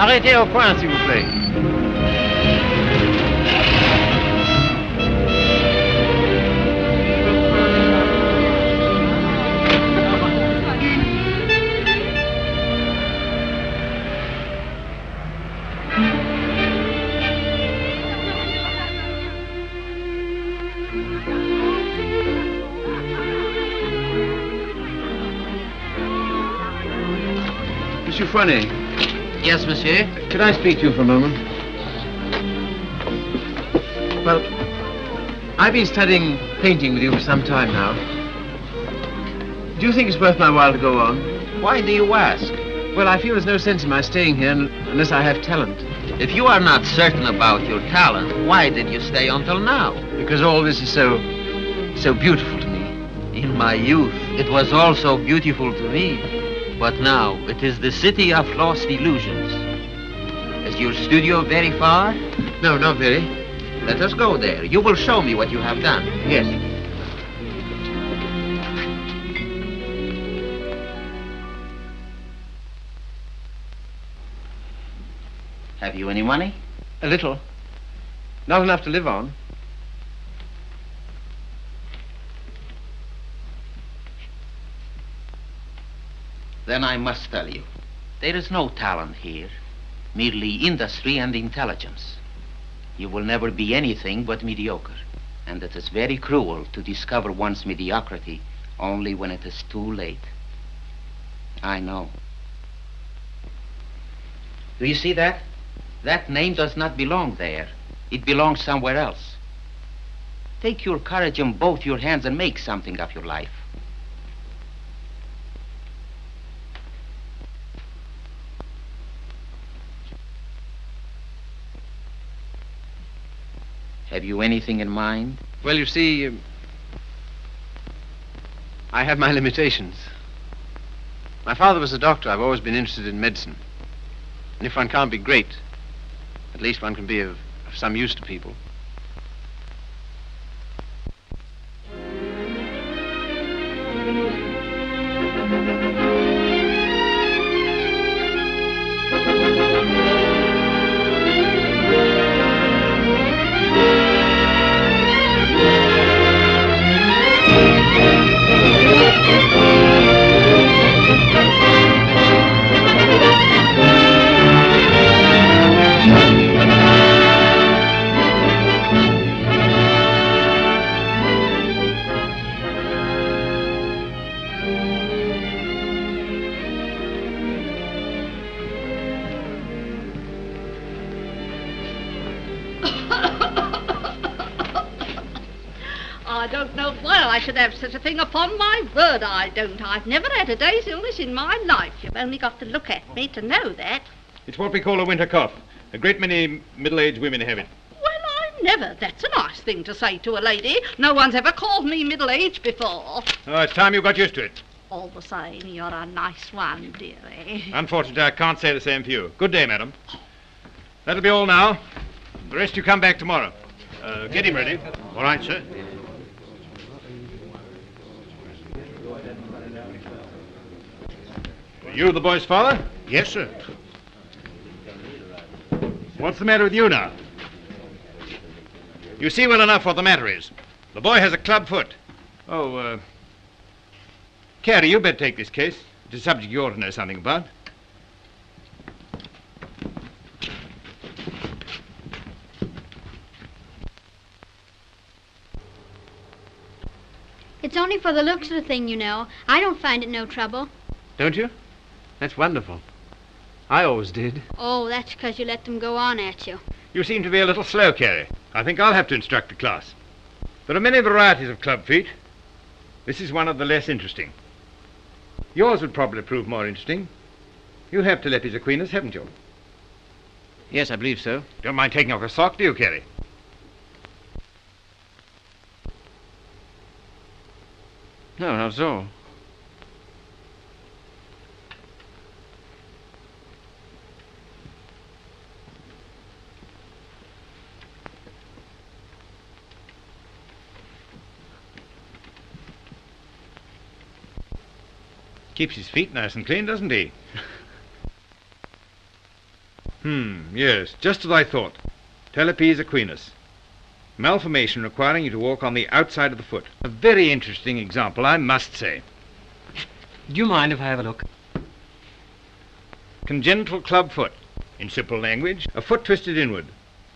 Arrêtez au coin, s'il vous plaît. Monsieur Fournet. Yes, monsieur? Could I speak to you for a moment? Well, I've been studying painting with you for some time now. Do you think it's worth my while to go on? Why do you ask? Well, I feel there's no sense in my staying here unless I have talent. If you are not certain about your talent, why did you stay until now? Because all this is so beautiful to me. In my youth, it was also beautiful to me. But now, it is the city of lost illusions. Is your studio very far? No, not very. Let us go there. You will show me what you have done. Yes. Have you any money? A little. Not enough to live on. Then I must tell you, there is no talent here, merely industry and intelligence. You will never be anything but mediocre, and it is very cruel to discover one's mediocrity only when it is too late. I know. Do you see that? That name does not belong there. It belongs somewhere else. Take your courage in both your hands and make something of your life. Have you anything in mind? Well, you see, I have my limitations. My father was a doctor. I've always been interested in medicine. And if one can't be great, at least one can be of some use to people. Have such a thing, upon my word I don't. I've never had a day's illness in my life. You've only got to look at me to know that. It's what we call a winter cough. A great many middle-aged women have it. Well, I never. That's a nice thing to say to a lady. No one's ever called me middle-aged before. Oh, it's time you got used to it. All the same, you're a nice one, dearie. Unfortunately, I can't say the same for you. Good day, madam. That'll be all now. The rest you come back tomorrow. Get him ready. All right, sir. You the boy's father? Yes, sir. What's the matter with you now? You see well enough what the matter is. The boy has a club foot. Oh, Carey, you better take this case. It's a subject you ought to know something about. It's only for the looks of the thing, you know. I don't find it no trouble. Don't you? That's wonderful. I always did. Oh, that's because you let them go on at you. You seem to be a little slow, Carey. I think I'll have to instruct the class. There are many varieties of club feet. This is one of the less interesting. Yours would probably prove more interesting. You have Telepes Aquinas, haven't you? Yes, I believe so. Don't mind taking off a sock, do you, Carey? No, not at all. Keeps his feet nice and clean, doesn't he? Yes, just as I thought. Talipes equinus. Malformation requiring you to walk on the outside of the foot. A very interesting example, I must say. Do you mind if I have a look? Congenital club foot. In simple language, a foot twisted inward.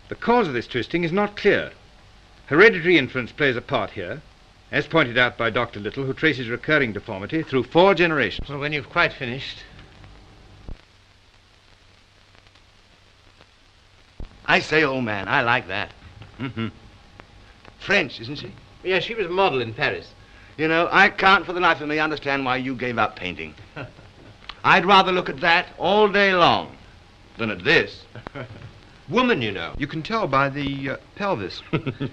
The cause of this twisting is not clear. Hereditary influence plays a part here, as pointed out by Dr. Little, who traces recurring deformity through 4 generations. Well, when you've quite finished. I say, old man, I like that. French, isn't she? Yes, she was a model in Paris. You know, I can't for the life of me understand why you gave up painting. I'd rather look at that all day long than at this. Woman, you know. You can tell by the pelvis.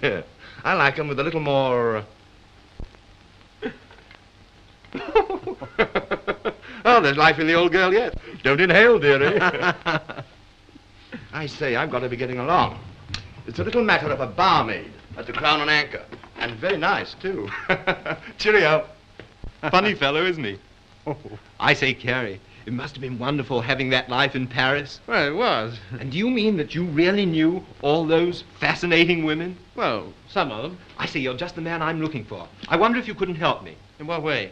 Yeah. I like them with a little more... Oh, there's life in the old girl yet. Don't inhale, dearie. I say, I've got to be getting along. It's a little matter of a barmaid at the Crown and Anchor. And very nice, too. Cheerio. Funny fellow, isn't he? I say, Carey, it must have been wonderful having that life in Paris. Well, it was. And do you mean that you really knew all those fascinating women? Well, some of them. I say, you're just the man I'm looking for. I wonder if you couldn't help me. In what way?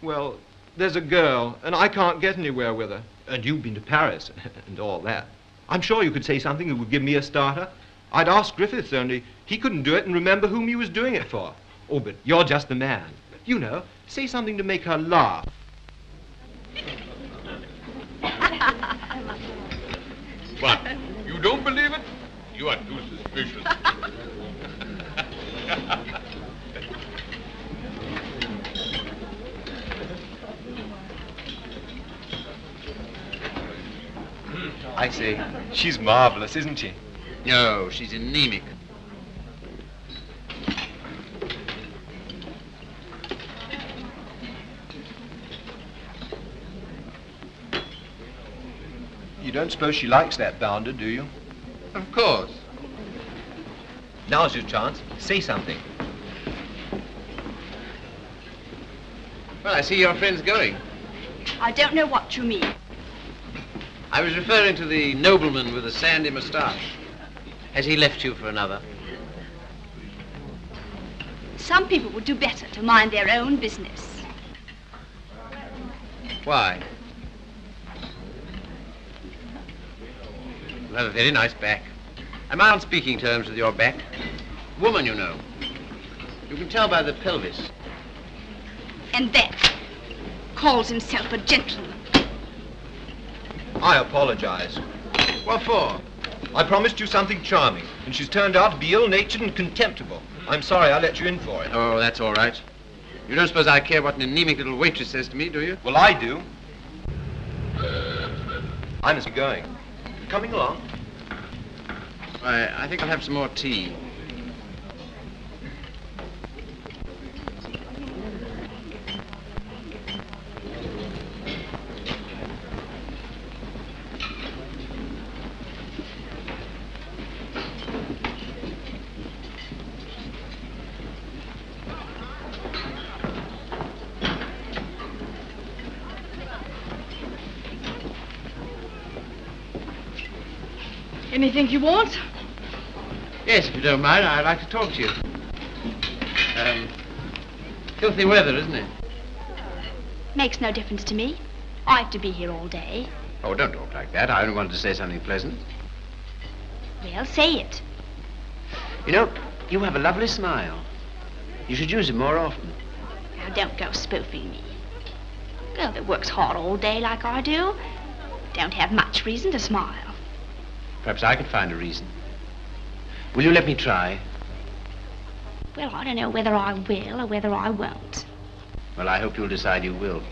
Well, there's a girl, and I can't get anywhere with her. And you've been to Paris and all that. I'm sure you could say something that would give me a starter. I'd ask Griffiths, only he couldn't do it and remember whom he was doing it for. Oh, but you're just the man. You know, say something to make her laugh. What? You don't believe it? You are too suspicious. I say, she's marvelous, isn't she? No, she's anemic. You don't suppose she likes that bounder, do you? Of course. Now's your chance. Say something. Well, I see your friend's going. I don't know what you mean. I was referring to the nobleman with the sandy moustache. Has he left you for another? Some people would do better to mind their own business. Why? You have a very nice back. Am I on speaking terms with your back? Woman, you know. You can tell by the pelvis. And that calls himself a gentleman. I apologize. What for? I promised you something charming, and she's turned out to be ill-natured and contemptible. I'm sorry I let you in for it. Oh, that's all right. You don't suppose I care what an anemic little waitress says to me, do you? Well, I do. I must be going. Coming along? Why, I think I'll have some more tea. Anything you want? Yes, if you don't mind, I'd like to talk to you. Filthy weather, isn't it? Makes no difference to me. I have to be here all day. Oh, don't talk like that. I only wanted to say something pleasant. Well, say it. You know, you have a lovely smile. You should use it more often. Now, don't go spoofing me. A girl that works hard all day like I do don't have much reason to smile. Perhaps I could find a reason. Will you let me try? Well, I don't know whether I will or whether I won't. Well, I hope you'll decide you will.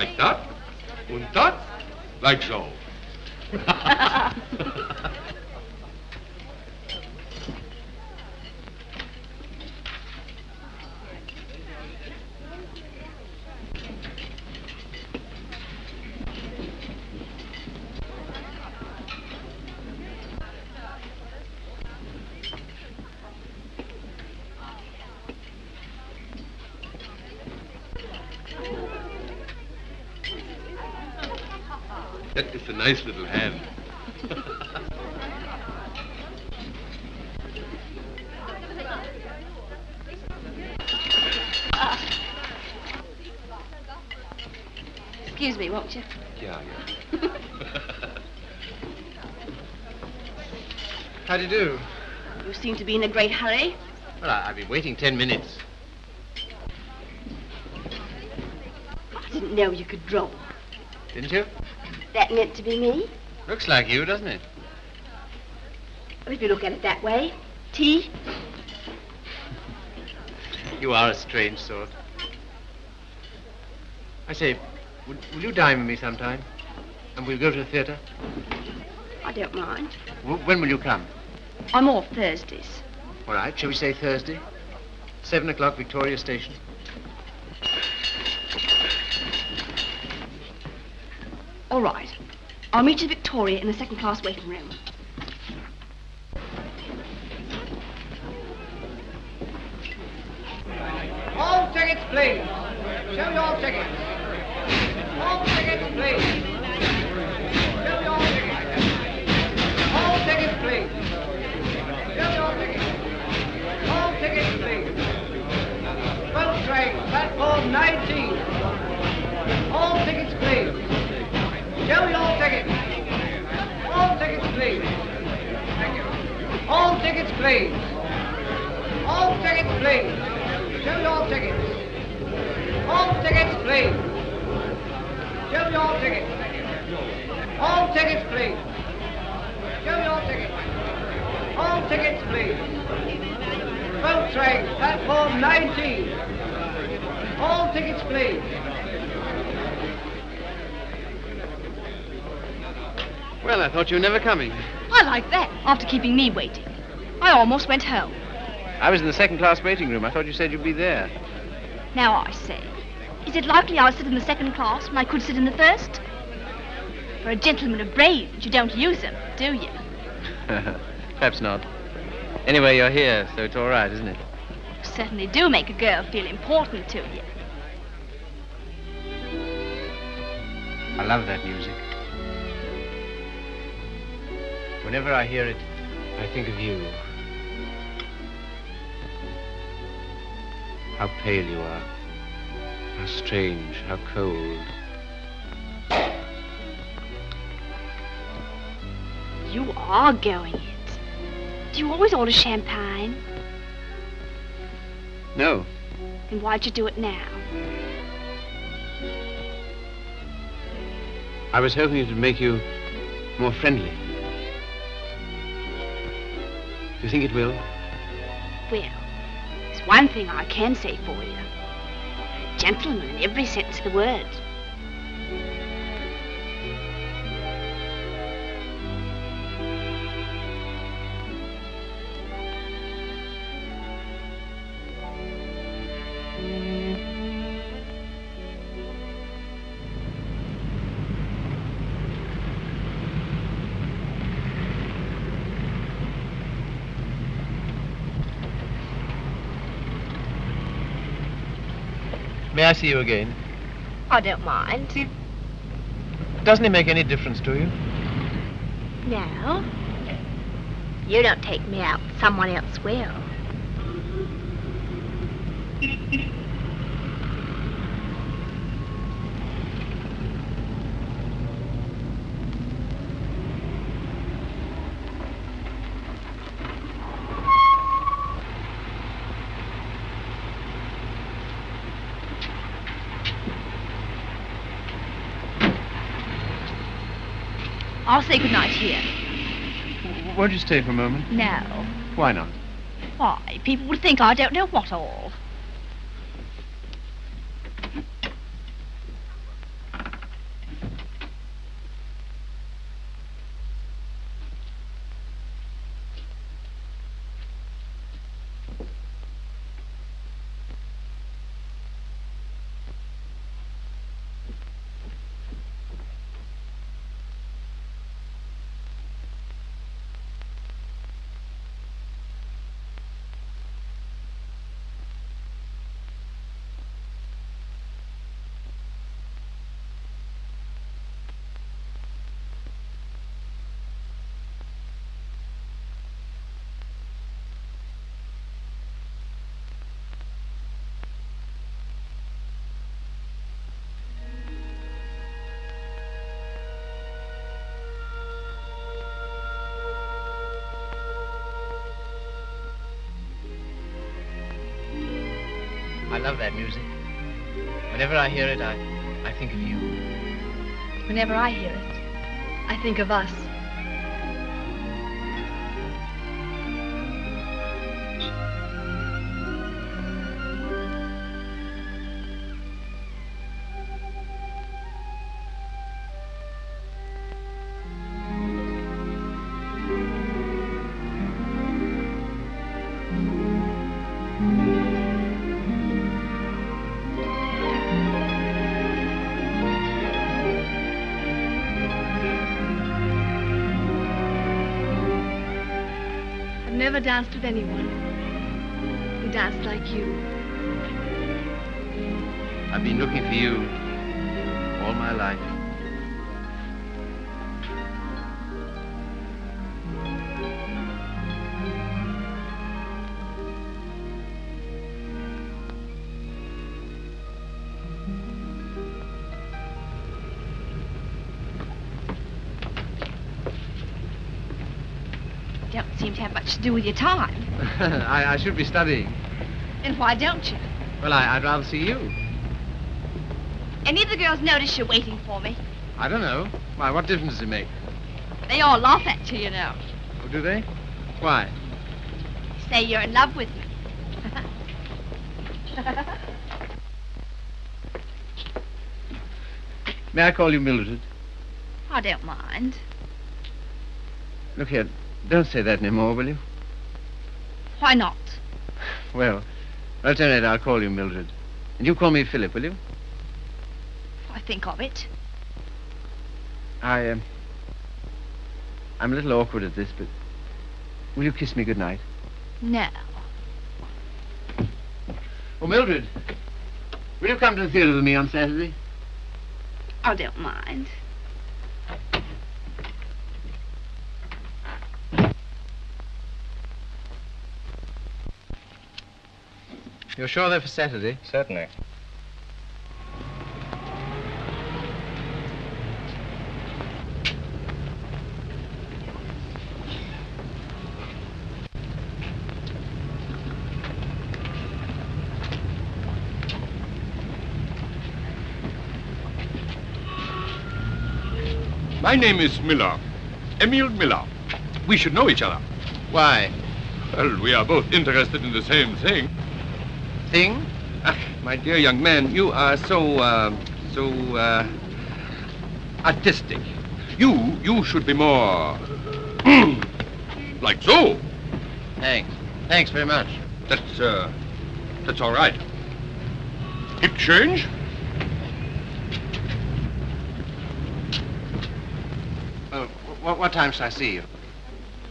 Like that. And that. Like so. That is a nice little hand. Excuse me, won't you? Yeah. How do you do? You seem to be in a great hurry. Well, I've been waiting 10 minutes. I didn't know you could draw. Didn't you? That meant to be me? Looks like you, doesn't it? Well, if you look at it that way. Tea? You are a strange sort. I say, will you dine with me sometime? And we'll go to the theatre? I don't mind. When will you come? I'm off Thursdays. All right, shall we say Thursday? 7 o'clock, Victoria Station. All right. I'll meet you at Victoria in the second-class waiting room. All tickets, please. Show me all tickets. All tickets, please. Show me all tickets. All tickets, please. Show me all tickets. All tickets, please. 12 train, platform 19. All tickets, please. Show me all tickets. All tickets, please. Thank you. All tickets, please. All tickets, please. Show me all tickets. All tickets, please. Show me all tickets. All tickets, please. Show me all tickets. All tickets, please. 12 train, platform 19. All tickets, please. Well, I thought you were never coming. I like that, after keeping me waiting. I almost went home. I was in the second-class waiting room. I thought you said you'd be there. Now I say, is it likely I'll sit in the second class when I could sit in the first? For a gentleman of brains, you don't use them, do you? Perhaps not. Anyway, you're here, so it's all right, isn't it? You certainly do make a girl feel important to you. I love that music. Whenever I hear it, I think of you. How pale you are. How strange, how cold. You are going it. Do you always order champagne? No. Then why'd you do it now? I was hoping it would make you more friendly. Do you think it will? Well, there's one thing I can say for you. A gentleman in every sense of the word. May I see you again? I don't mind. Doesn't it make any difference to you? No. You don't take me out, someone else will. I'll say goodnight here. Won't you stay for a moment? No. Why not? Why? People would think I don't know what all. I love that music. Whenever I hear it, I think of you. Whenever I hear it, I think of us. Never danced with anyone who danced like you. I've been looking for you all my life. Don't seem to have much to do with your time. I should be studying. And why don't you? Well, I'd rather see you. Any of the girls notice you're waiting for me? I don't know. Why, what difference does it make? They all laugh at you, you know. Oh, do they? Why? Say you're in love with me. May I call you Mildred? I don't mind. Look here, don't say that anymore, will you? Why not? Well, at any rate, I'll call you Mildred. And you call me Philip, will you? I think of it. I'm a little awkward at this, but will you kiss me goodnight? No. Oh, Mildred, will you come to the theatre with me on Saturday? I don't mind. You're sure they're for Saturday? Certainly. My name is Miller. Emil Miller. We should know each other. Why? Well, we are both interested in the same thing. Thing? Ah, my dear young man, you are so artistic. You should be more like so. Thanks. Thanks very much. That's all right. Hip change? What time shall I see you?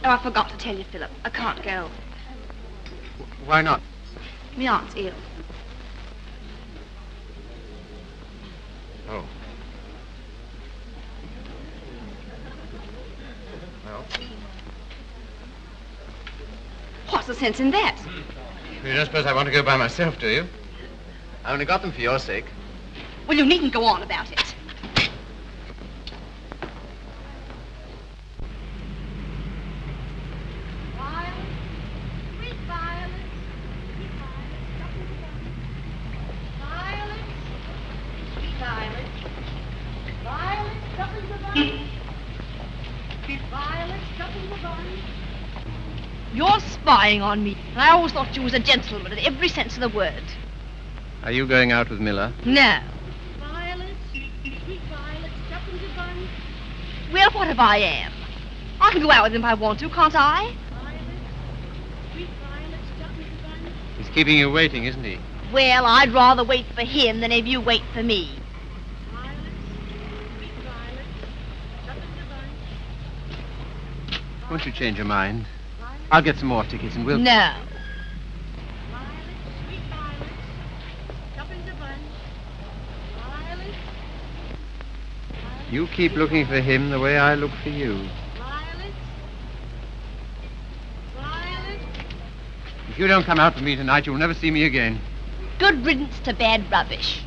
Oh, I forgot to tell you, Philip. I can't go. Why not? My aunt's ill. Oh. Well, What's the sense in that? you don't suppose I want to go by myself, do you? I only got them for your sake. Well, you needn't go on about it. You're spying on me, and I always thought you was a gentleman in every sense of the word. Are you going out with Miller? No. Well, what if I am? I can go out with him if I want to, can't I? He's keeping you waiting, isn't he? Well, I'd rather wait for him than have you wait for me. Won't you change your mind? I'll get some more tickets and we'll... No. You keep looking for him the way I look for you. If you don't come out with me tonight, you'll never see me again. Good riddance to bad rubbish.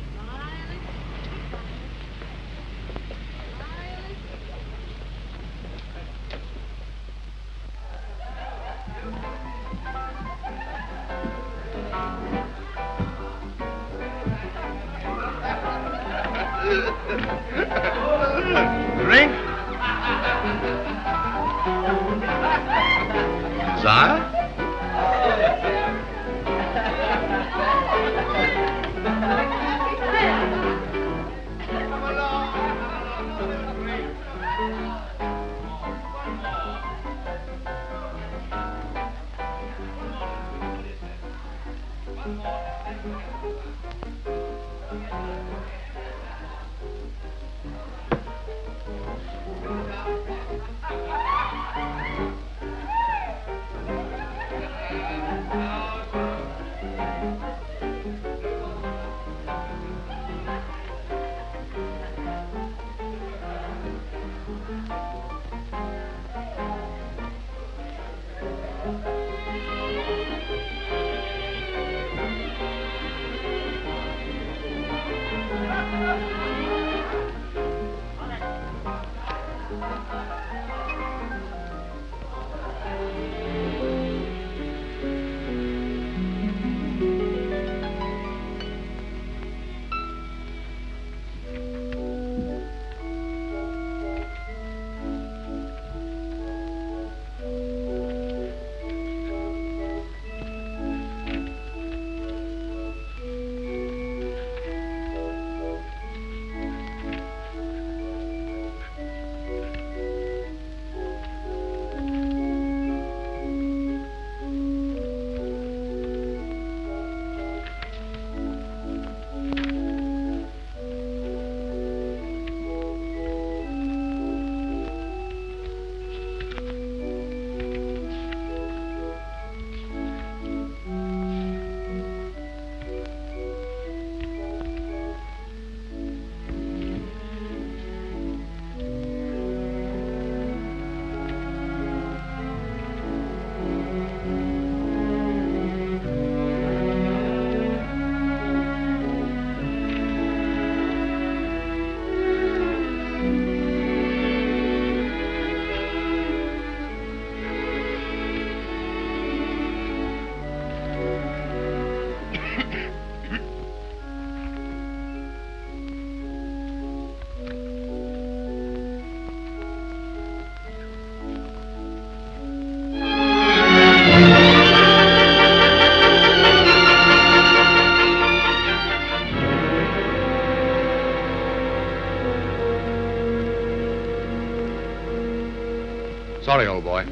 Sorry, old boy.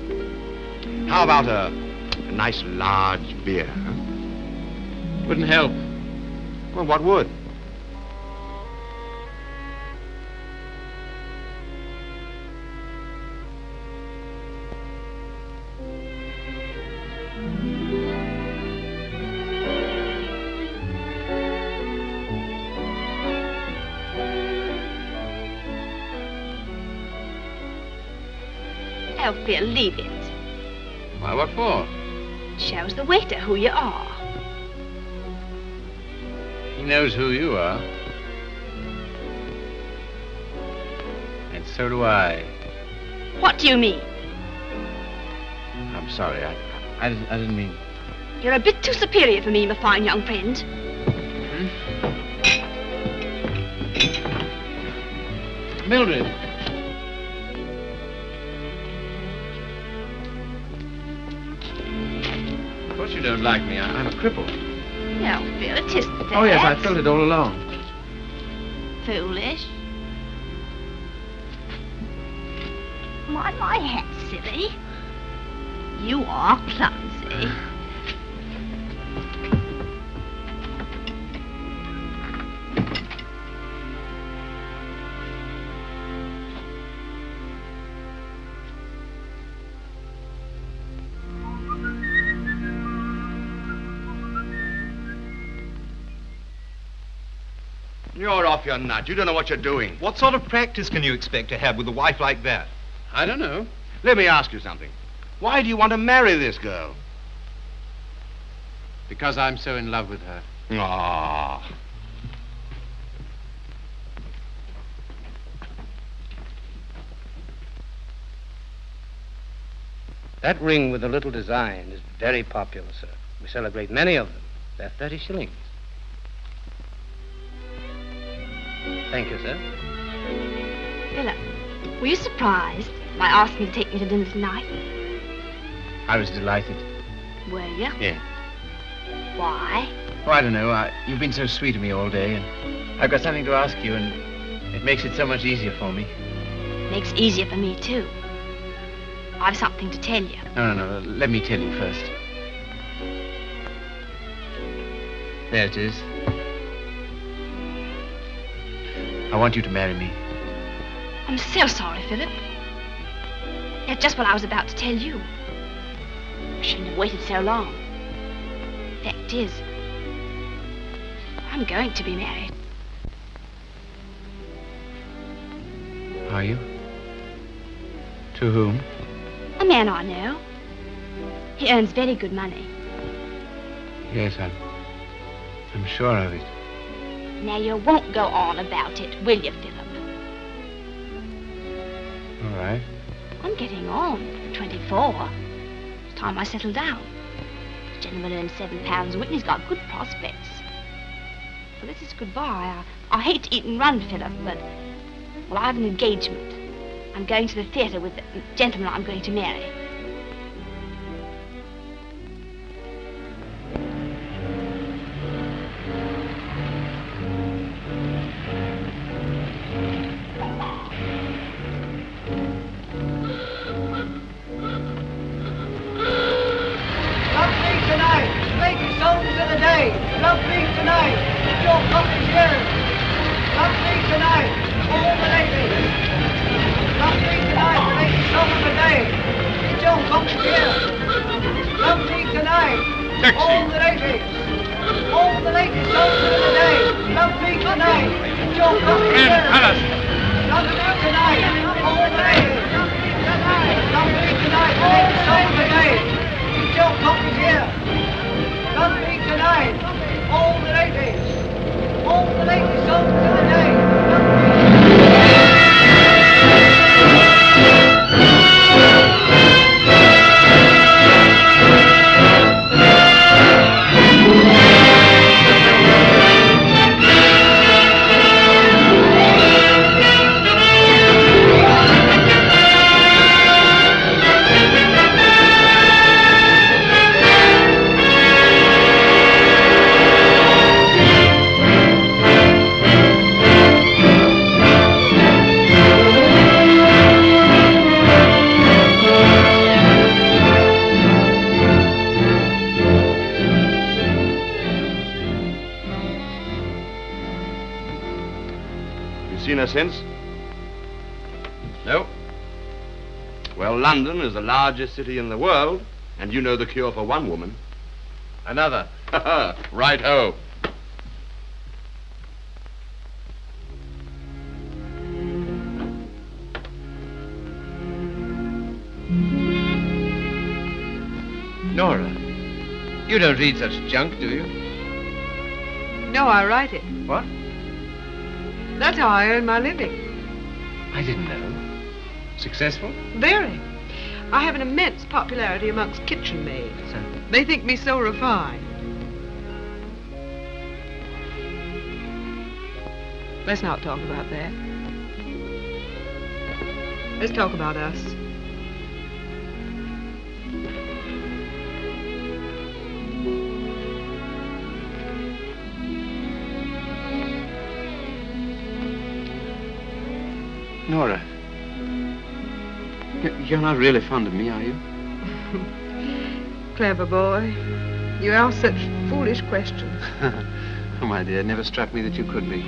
How about a nice large beer, huh? Wouldn't help. Well, what would? Oh, Phil, leave it. Why, what for? Shows the waiter who you are. He knows who you are. And so do I. What do you mean? I'm sorry, I didn't mean... You're a bit too superior for me, my fine young friend. Mildred. Of course you don't like me. I'm a cripple. No, Phil, it isn't that. Oh, yes, I felt it all along. Foolish. Mind my hat, silly. You are clumsy. You're off your nut. You don't know what you're doing. What sort of practice can you expect to have with a wife like that? I don't know. Let me ask you something. Why do you want to marry this girl? Because I'm so in love with her. Ah. That ring with the little design is very popular, sir. We sell a great many of them. They're 30 shillings. Thank you, sir. Philip, were you surprised by asking me to take me to dinner tonight? I was delighted. Were you? Yeah. Why? Oh, I don't know. You've been so sweet to me all day, and I've got something to ask you, and it makes it so much easier for me. Makes it easier for me, too. I've something to tell you. No. Let me tell you first. There it is. I want you to marry me. I'm so sorry, Philip. That's just what I was about to tell you. I shouldn't have waited so long. Fact is, I'm going to be married. Are you? To whom? A man I know. He earns very good money. Yes, I'm sure of it. Now you won't go on about it, will you, Philip? All right. I'm getting on. 24. It's time I settle down. The gentleman earns £7 a week and he's got good prospects. Well, this is goodbye. I hate to eat and run, Philip, but... Well, I have an engagement. I'm going to the theatre with the gentleman I'm going to marry. Seen her since? No. Well, London is the largest city in the world, and you know the cure for one woman. Another. Right-ho. Nora, you don't read such junk, do you? No, I write it. What? That's how I earn my living. I didn't know. Successful? Very. I have an immense popularity amongst kitchen maids. They think me so refined. Let's not talk about that. Let's talk about us. Nora, you're not really fond of me, are you? Clever boy. You ask such foolish questions. Oh, my dear, it never struck me that you could be.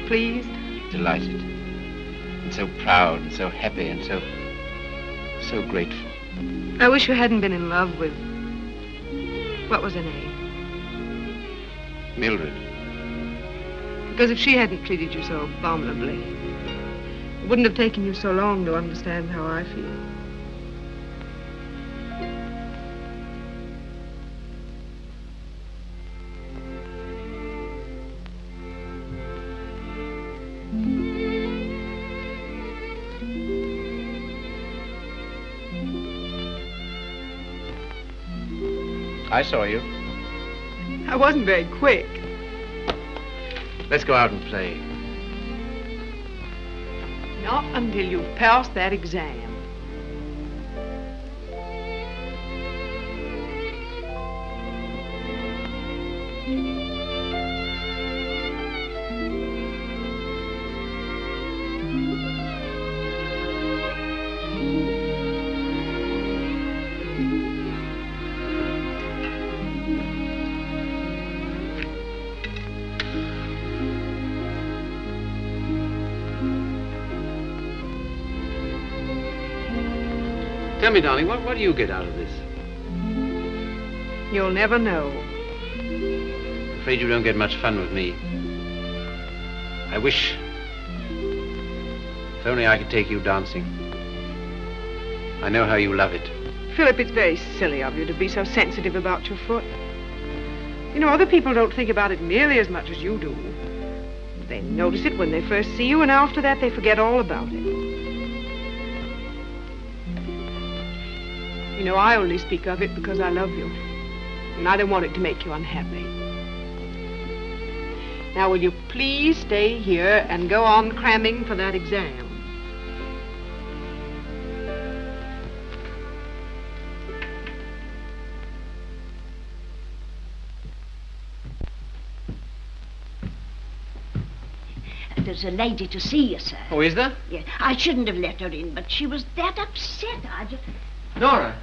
Pleased? Delighted. And so proud and so happy and so grateful. I wish you hadn't been in love with... What was her name? Mildred. Because if she hadn't treated you so abominably, it wouldn't have taken you so long to understand how I feel. I saw you. I wasn't very quick. Let's go out and play. Not until you've passed that exam. Tell me, darling, what do you get out of this? You'll never know. I'm afraid you don't get much fun with me. I wish... If only I could take you dancing. I know how you love it. Philip, it's very silly of you to be so sensitive about your foot. You know, other people don't think about it nearly as much as you do. They notice it when they first see you, and after that they forget all about it. You know, I only speak of it because I love you. And I don't want it to make you unhappy. Now, will you please stay here and go on cramming for that exam? There's a lady to see you, sir. Oh, is there? Yeah, I shouldn't have let her in, but she was that upset. I just... Nora.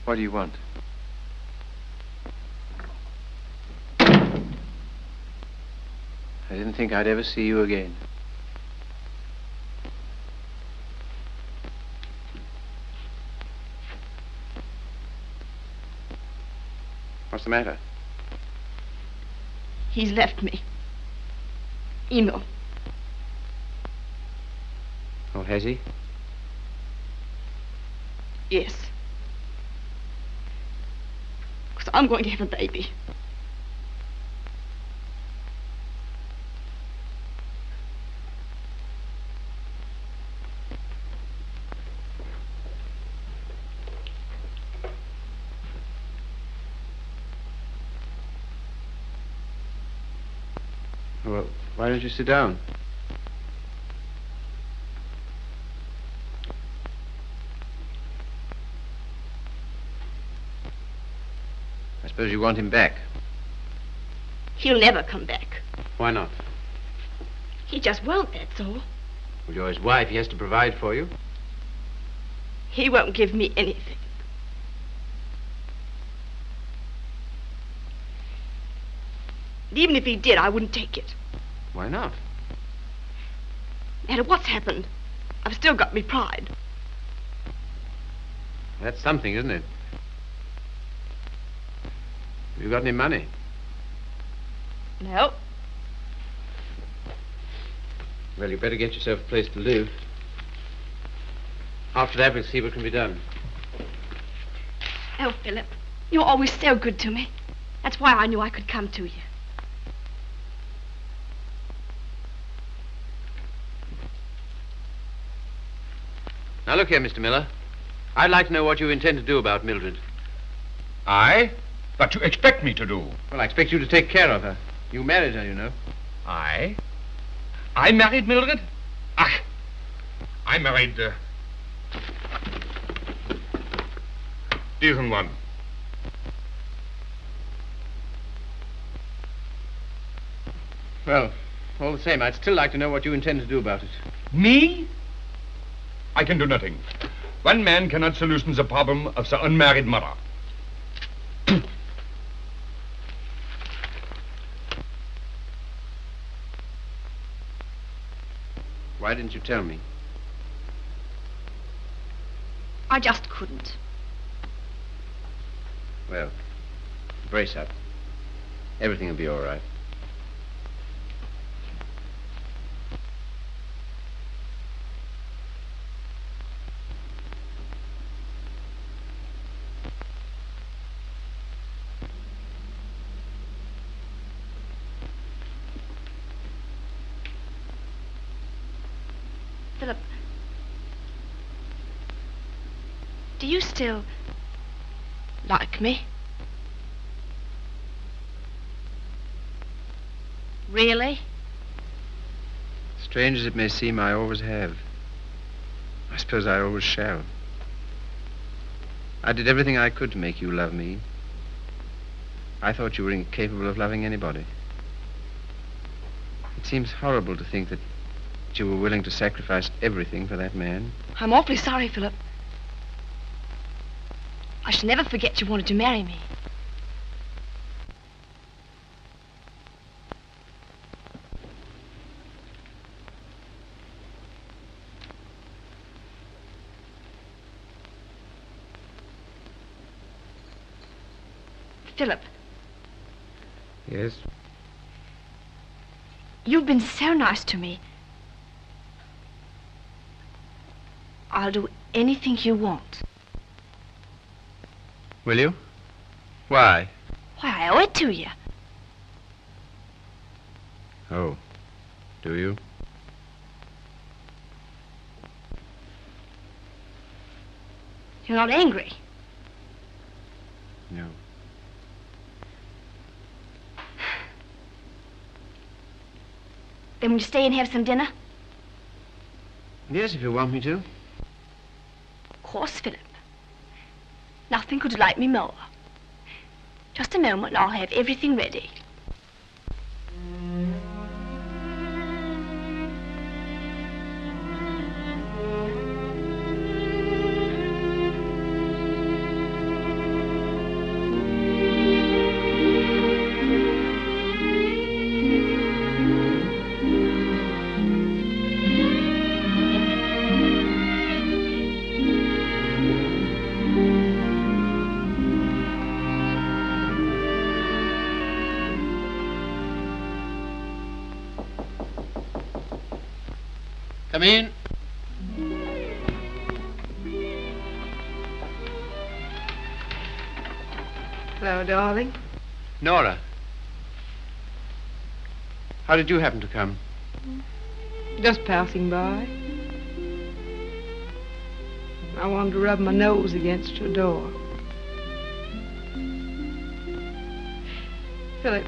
What do you want? I didn't think I'd ever see you again. What's the matter? He's left me. Emo. Oh, has he? Yes. Because I'm going to have a baby. Well, why don't you sit down? I suppose you want him back. He'll never come back. Why not? He just won't, that's all. Well, you're his wife. He has to provide for you. He won't give me anything. And even if he did, I wouldn't take it. Why not? No matter what's happened, I've still got me pride. That's something, isn't it? Have you got any money? No. Well, you better get yourself a place to live. After that, we'll see what can be done. Oh, Philip, you're always so good to me. That's why I knew I could come to you. Now, look here, Mr. Miller. I'd like to know what you intend to do about Mildred. I? What you expect me to do? Well, I expect you to take care of her. You married her, you know. I? I married Mildred? Ach, I married, diesen one. Well, all the same, I'd still like to know what you intend to do about it. Me? I can do nothing. One man cannot solution the problem of the unmarried mother. Why didn't you tell me? I just couldn't. Well, brace up. Everything will be all right. Philip, do you still like me? Really? Strange as it may seem, I always have. I suppose I always shall. I did everything I could to make you love me. I thought you were incapable of loving anybody. It seems horrible to think that you were willing to sacrifice everything for that man. I'm awfully sorry, Philip. I shall never forget you wanted to marry me. Philip, Yes? you've been so nice to me. I'll do anything you want. Will you? Why? Why, I owe it to you. Oh, do you? You're not angry. No. Then will you stay and have some dinner? Yes, if you want me to. Of course, Philip. Nothing could delight me more. Just a moment and I'll have everything ready. Come in. Hello, darling. Nora. How did you happen to come? Just passing by. I wanted to rub my nose against your door. Philip,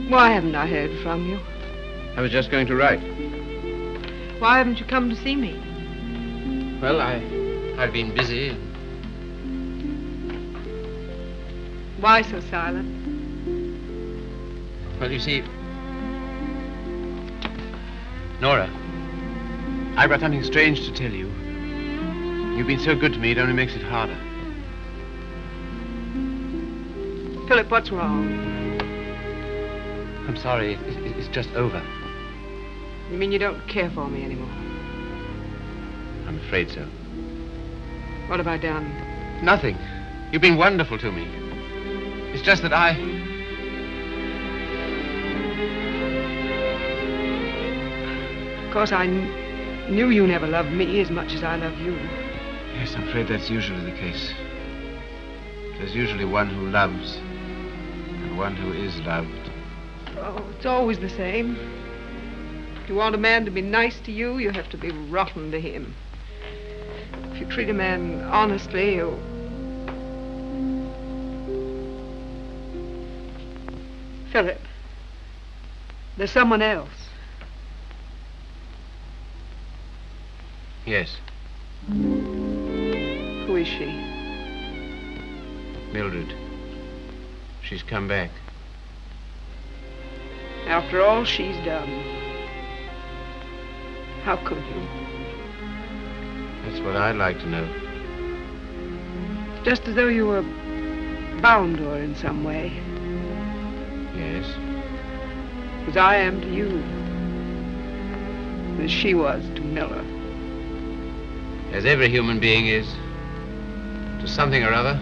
why haven't I heard from you? I was just going to write. Why haven't you come to see me? Well, I've been busy. Why so silent? Well, you see, Nora, I've got something strange to tell you. You've been so good to me, it only makes it harder. Philip, what's wrong? I'm sorry, it's just over. You mean you don't care for me anymore? I'm afraid so. What have I done? Nothing. You've been wonderful to me. It's just that Of course, I knew you never loved me as much as I love you. Yes, I'm afraid that's usually the case. There's usually one who loves and one who is loved. Oh, it's always the same. If you want a man to be nice to you, you have to be rotten to him. If you treat a man honestly, you... Philip, there's someone else. Yes, Who is she? Mildred. She's come back. After all she's done. How could you? That's what I'd like to know. Just as though you were bound to her in some way. Yes. As I am to you. As she was to Miller. As every human being is. To something or other.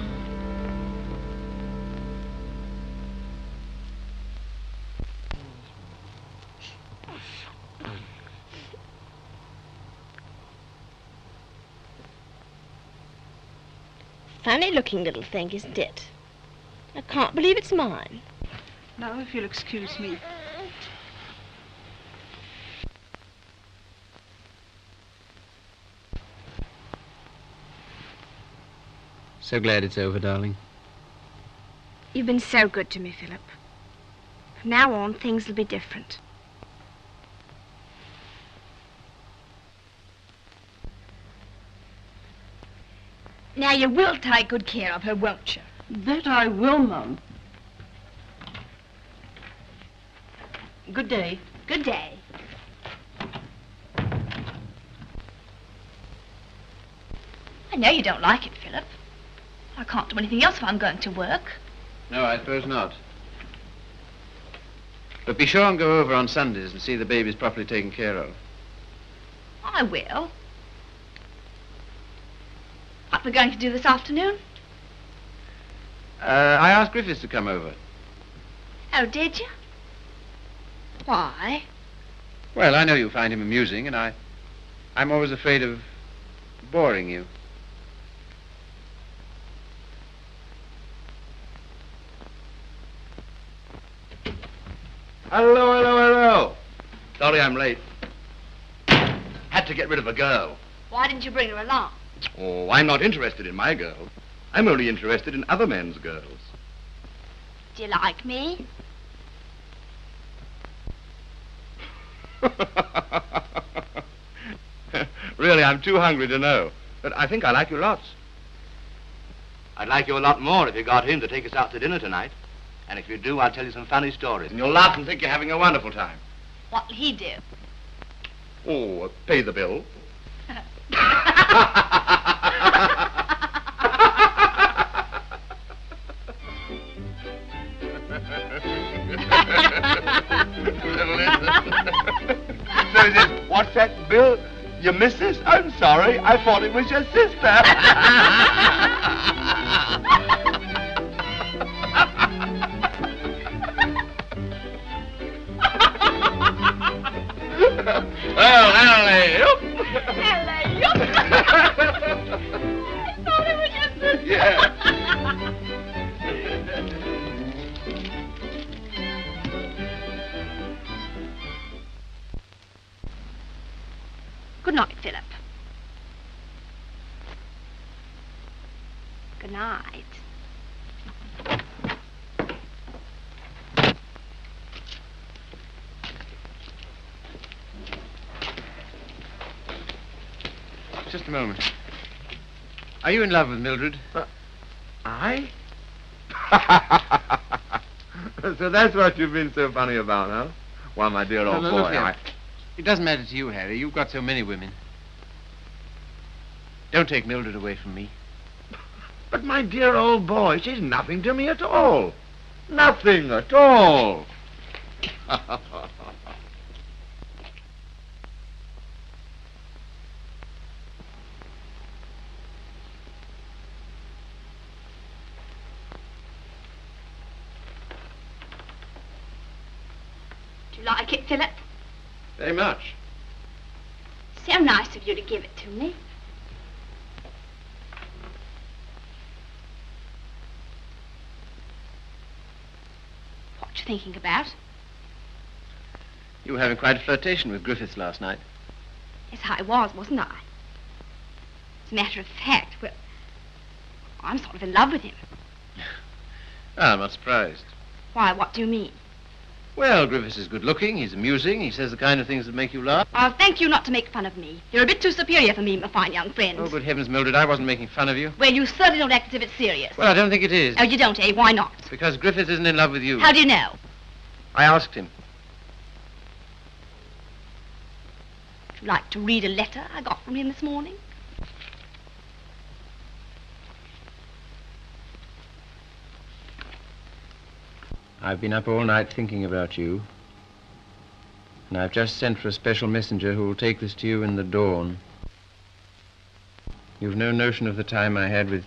Funny looking little thing, isn't it? I can't believe it's mine. Now, if you'll excuse me. So glad it's over, darling. You've been so good to me, Philip. From now on, things will be different. Now, you will take good care of her, won't you? That I will, Mum. Good day. Good day. I know you don't like it, Philip. I can't do anything else if I'm going to work. No, I suppose not. But be sure and go over on Sundays and see the babies properly taken care of. I will. What we're going to do this afternoon? I asked Griffiths to come over. Oh, did you? Why? Well, I know you find him amusing, and I'm always afraid of boring you. Hello. Sorry I'm late. Had to get rid of a girl. Why didn't you bring her along? Oh, I'm not interested in my girl. I'm only interested in other men's girls. Do you like me? Really, I'm too hungry to know. But I think I like you lots. I'd like you a lot more if you got him to take us out to dinner tonight. And if you do, I'll tell you some funny stories. And you'll laugh and think you're having a wonderful time. What'll he do? Oh, pay the bill. So he says, what's that bill? Your missus? I'm sorry. I thought it was your sister. Well, hello. Hello. I thought it was your sister. Yeah. Good night, Philip. Good night. Just a moment. Are you in love with Mildred? I? So that's what you've been so funny about, huh? Well, my dear old No, boy, look here. It doesn't matter to you, Harry. You've got so many women. Don't take Mildred away from me. But my dear old boy, she's nothing to me at all. Nothing at all. Do you like it, Philip? Very much. So nice of you to give it to me. What you thinking about? You were having quite a flirtation with Griffiths last night. Yes, I was, wasn't I? As a matter of fact, well, I'm sort of in love with him. I'm not surprised. Why, what do you mean? Well, Griffiths is good-looking, he's amusing, he says the kind of things that make you laugh. I'll thank you not to make fun of me. You're a bit too superior for me, my fine young friend. Oh, good heavens, Mildred, I wasn't making fun of you. Well, you certainly don't act as if it's serious. Well, I don't think it is. Oh, you don't, eh? Why not? Because Griffiths isn't in love with you. How do you know? I asked him. Would you like to read a letter I got from him this morning? I've been up all night thinking about you. And I've just sent for a special messenger who will take this to you in the dawn. You've no notion of the time I had with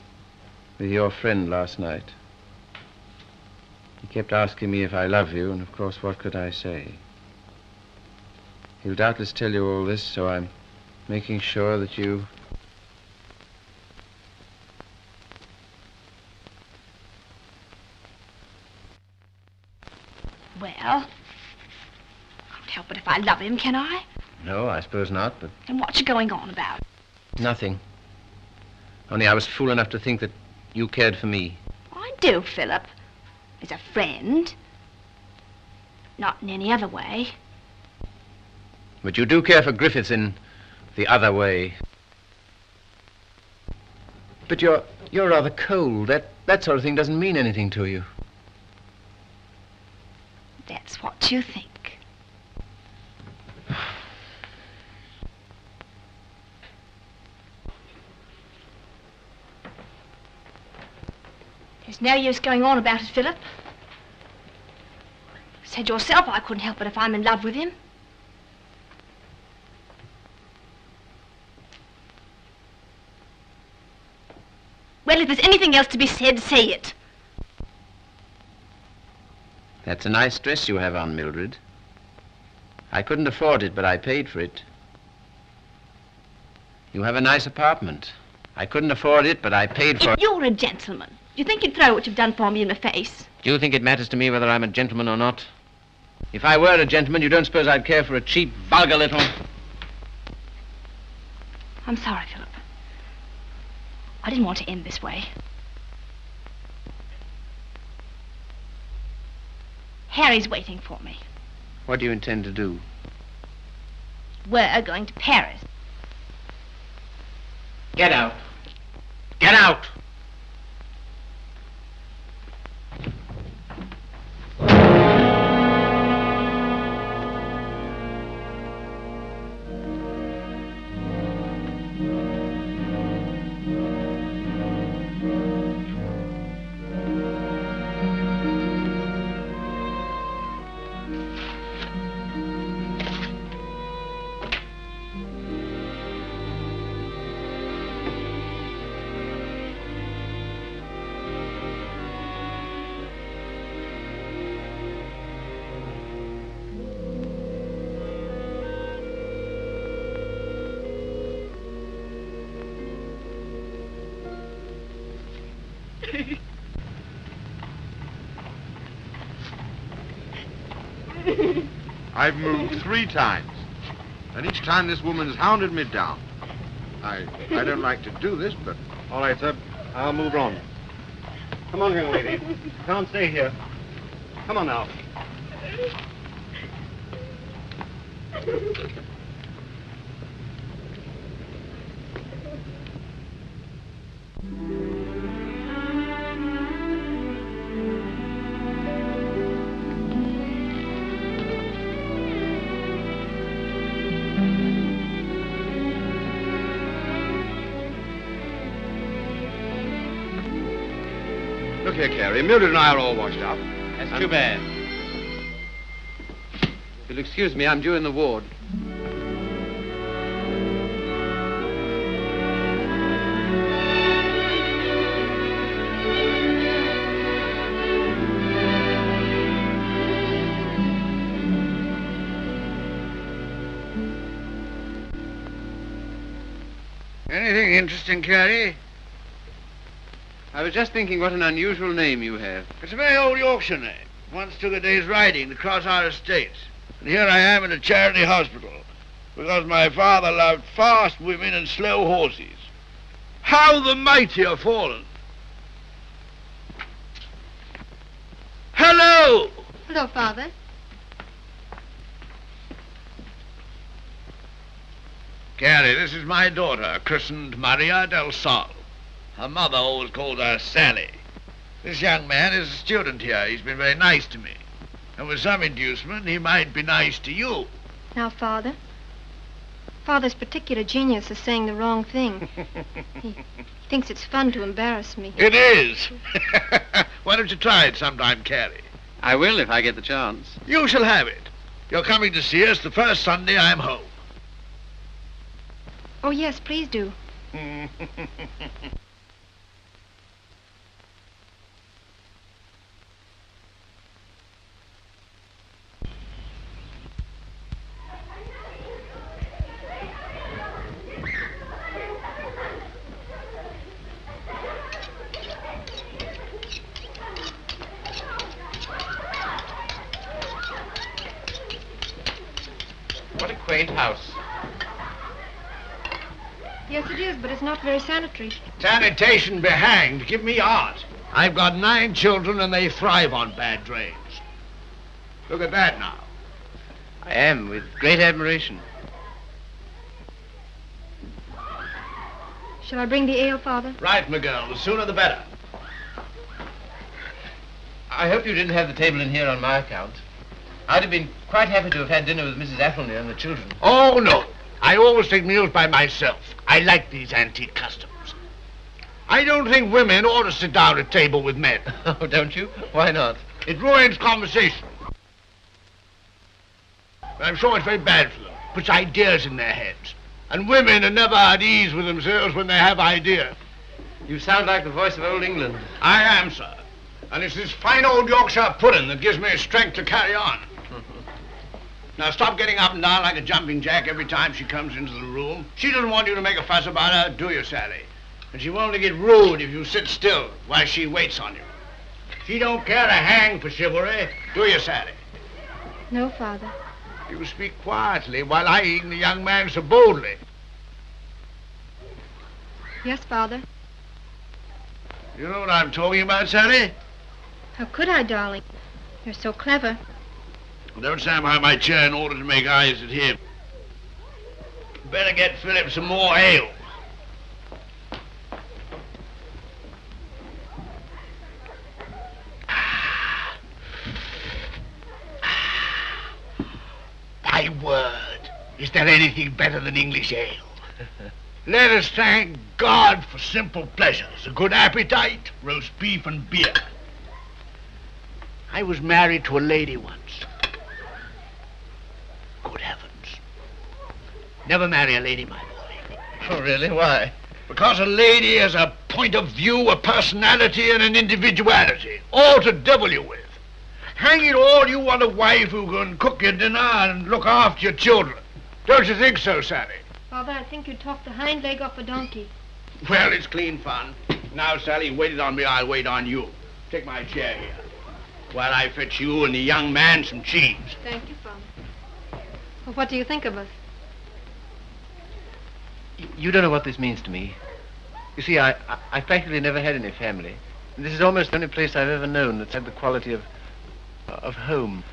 your friend last night. He kept asking me if I love you, and of course, what could I say? He'll doubtless tell you all this, so I'm making sure that you... Well, can't help it if I love him, can I? No, I suppose not, but... And what's going on about? Nothing. Only I was fool enough to think that you cared for me. I do, Philip. As a friend. Not in any other way. But you do care for Griffiths in the other way. But you're rather cold. That sort of thing doesn't mean anything to you. That's what you think. There's no use going on about it, Philip. You said yourself I couldn't help it if I'm in love with him. Well, if there's anything else to be said, say it. That's a nice dress you have on, Mildred. I couldn't afford it, but I paid for it. You have a nice apartment. I couldn't afford it, but I paid for it. If you're a gentleman, do you think you'd throw what you've done for me in my face? Do you think it matters to me whether I'm a gentleman or not? If I were a gentleman, you don't suppose I'd care for a cheap, vulgar little... I'm sorry, Philip. I didn't want to end this way. Harry's waiting for me. What do you intend to do? We're going to Paris. Get out. Get out! I've moved 3 times, and each time this woman's hounded me down. I don't like to do this, but... All right, sir. I'll move on. Come on, young lady. You can't stay here. Come on now. Look here, Carey. Mildred and I are all washed up. That's too bad. If you'll excuse me, I'm due in the ward. Anything interesting, Carey? I was just thinking what an unusual name you have. It's a very old Yorkshire name. Once took a day's riding across our estates. And here I am in a charity hospital because my father loved fast women and slow horses. How the mighty are fallen. Hello! Hello, Father. Carey, this is my daughter, christened Maria del Sol. Her mother always called her Sally. This young man is a student here. He's been very nice to me. And with some inducement, he might be nice to you. Now, Father. Father's particular genius is saying the wrong thing. He thinks it's fun to embarrass me. It is. Why don't you try it sometime, Carey? I will if I get the chance. You shall have it. You're coming to see us the first Sunday I'm home. Oh, yes, please do. What a quaint house. Yes, it is, but it's not very sanitary. Sanitation be hanged. Give me art. I've got 9 children and they thrive on bad drains. Look at that now. I am, with great admiration. Shall I bring the ale, Father? Right, my girl. The sooner the better. I hope you didn't have the table in here on my account. I'd have been quite happy to have had dinner with Mrs. Athelney and the children. Oh, no. I always take meals by myself. I like these antique customs. I don't think women ought to sit down at table with men. Oh, don't you? Why not? It ruins conversation. I'm sure it's very bad for them. Puts ideas in their heads. And women are never at ease with themselves when they have ideas. You sound like the voice of old England. I am, sir. And it's this fine old Yorkshire pudding that gives me strength to carry on. Now stop getting up and down like a jumping jack every time she comes into the room. She doesn't want you to make a fuss about her, do you, Sally? And she won't get rude if you sit still while she waits on you. She don't care a hang for chivalry, do you, Sally? No, Father. You speak quietly while eyeing the young man so boldly. Yes, Father. You know what I'm talking about, Sally? How could I, darling? You're so clever. Don't stand behind my chair in order to make eyes at him. Better get Philip some more ale. My word, is there anything better than English ale? Let us thank God for simple pleasures, a good appetite, roast beef and beer. I was married to a lady once. Good heavens. Never marry a lady, my boy. Oh, really? Why? Because a lady has a point of view, a personality, and an individuality, all to devil you with. Hang it all, you want a wife who can cook your dinner and look after your children. Don't you think so, Sally? Father, I think you talked the hind leg off a donkey. Well, it's clean fun. Now, Sally, waited on me, I'll wait on you. Take my chair here, while I fetch you and the young man some cheese. Thank you, Father. Well, what do you think of us? You don't know what this means to me. You see, I practically never had any family. And this is almost the only place I've ever known that's had the quality of home.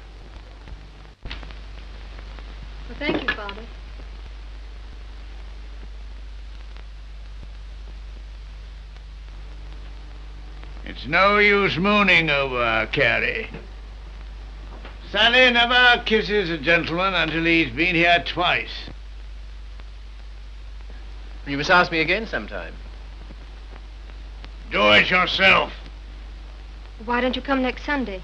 Well, thank you, Father. It's no use mooning over Carey. Sally never kisses a gentleman until he's been here twice. You must ask me again sometime. Do it yourself. Why don't you come next Sunday?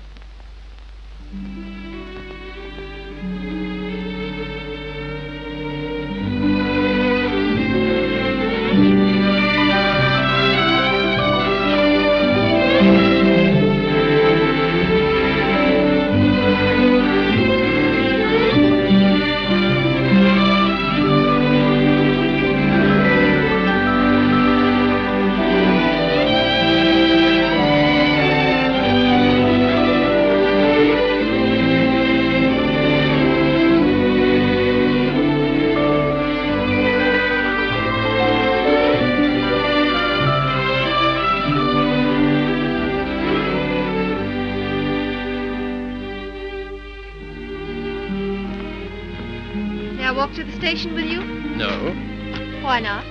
With you? No. Why not?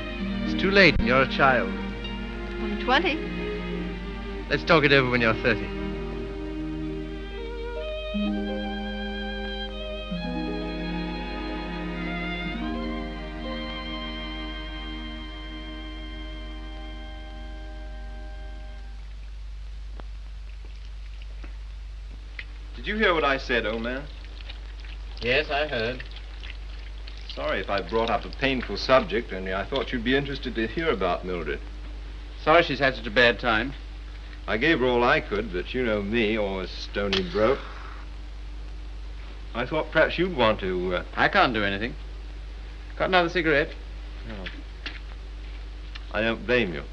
It's too late. You're a child. I'm 20. Let's talk it over when you're 30. Did you hear what I said, old man? Yes, I heard. Sorry if I brought up a painful subject, only I thought you'd be interested to hear about Mildred. Sorry she's had such a bad time. I gave her all I could, but you know me, always stony broke. I thought perhaps you'd want to... I can't do anything. Got another cigarette? No. I don't blame you.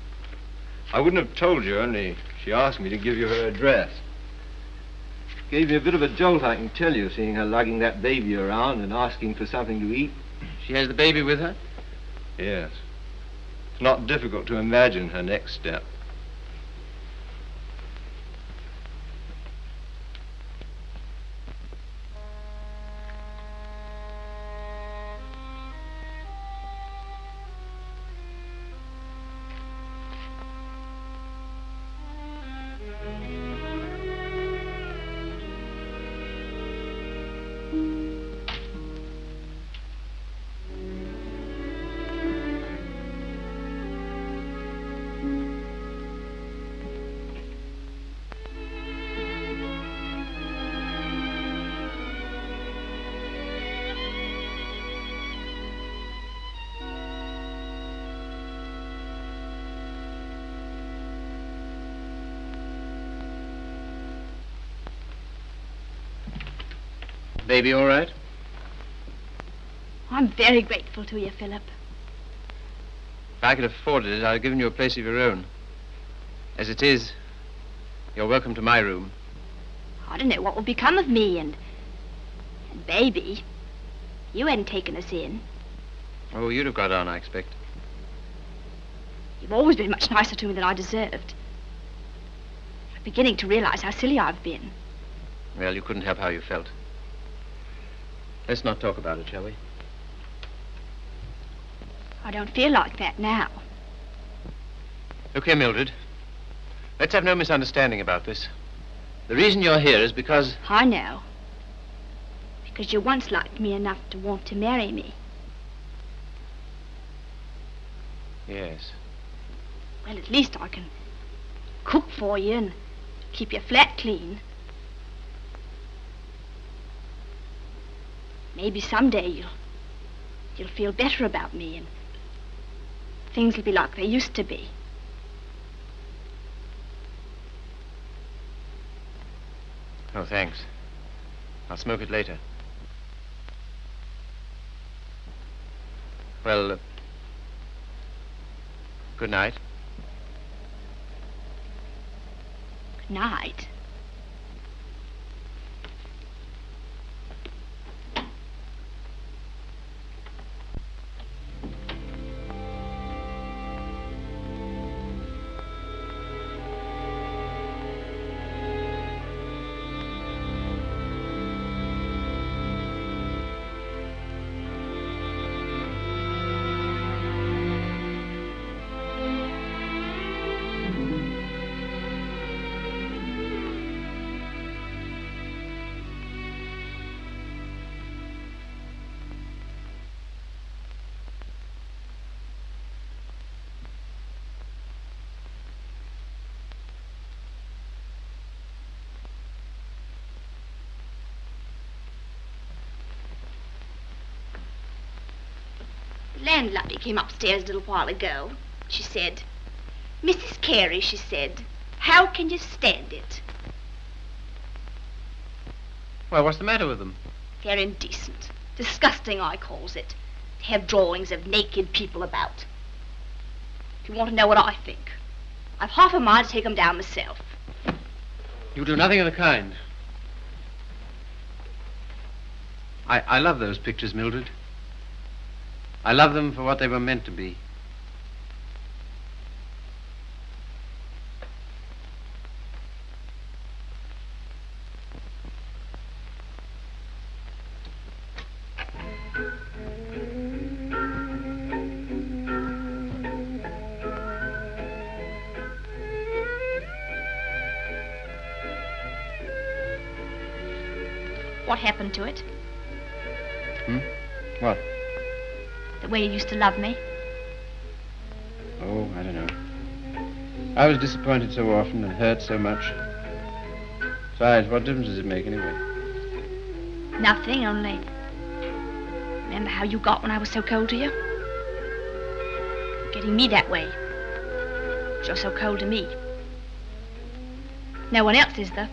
I wouldn't have told you, only she asked me to give you her address. Gave me a bit of a jolt, I can tell you, seeing her lugging that baby around and asking for something to eat. She has the baby with her? Yes. It's not difficult to imagine her next step. Baby all right? I'm very grateful to you, Philip. If I could have afforded it, I'd have given you a place of your own. As it is, you're welcome to my room. I don't know what would become of me and Baby. You hadn't taken us in. Oh, you'd have got on, I expect. You've always been much nicer to me than I deserved. I'm beginning to realize how silly I've been. Well, you couldn't help how you felt. Let's not talk about it, shall we? I don't feel like that now. Look here, Mildred. Let's have no misunderstanding about this. The reason you're here is because... I know. Because you once liked me enough to want to marry me. Yes. Well, at least I can cook for you and keep your flat clean. Maybe someday you'll feel better about me and things will be like they used to be. Oh, thanks. I'll smoke it later. Well, good night. Good night. The landlady came upstairs a little while ago. She said, "Mrs. Carey," she said, "how can you stand it?" Well, what's the matter with them? They're indecent. Disgusting, I calls it. They have drawings of naked people about. If you want to know what I think, I've half a mind to take them down myself. You do nothing of the kind. I love those pictures, Mildred. I love them for what they were meant to be. What happened to it? What? The way you used to love me? Oh, I don't know. I was disappointed so often and hurt so much. Besides, what difference does it make anyway? Nothing, only... Remember how you got when I was so cold to you? Getting me that way. You're so cold to me. No one else is, though.